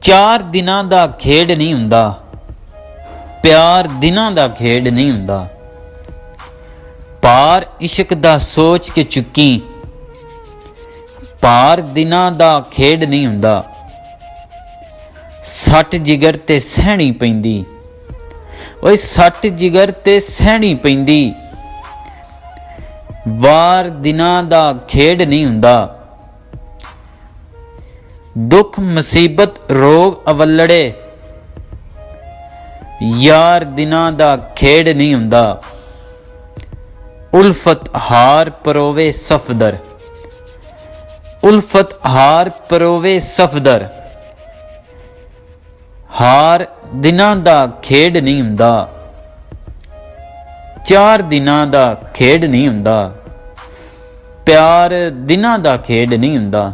चार दिनां दा खेड नहीं हुंदा, प्यार दिनां दा खेड नहीं हुंदा। पार इश्क दा सोच के चुकी, पार दिनां दा खेड नहीं हुंदा। सट जिगर ते सहनी पैंदी, ओए सट जिगर ते सहनी पैंदी। वार दिनां दा खेड नहीं हुंदा। दुख मुसीबत रोग अवलड़े, यार दिनां दा खेड नहीं हुंदा। उल्फत हार परोवे सफदर, उल्फत हार परोवे सफदर। हार दिनां दा खेड नहीं हुंदा, चार दिनां दा खेड नहीं हुंदा। प्यार दिनां दा खेड नहीं हुंदा।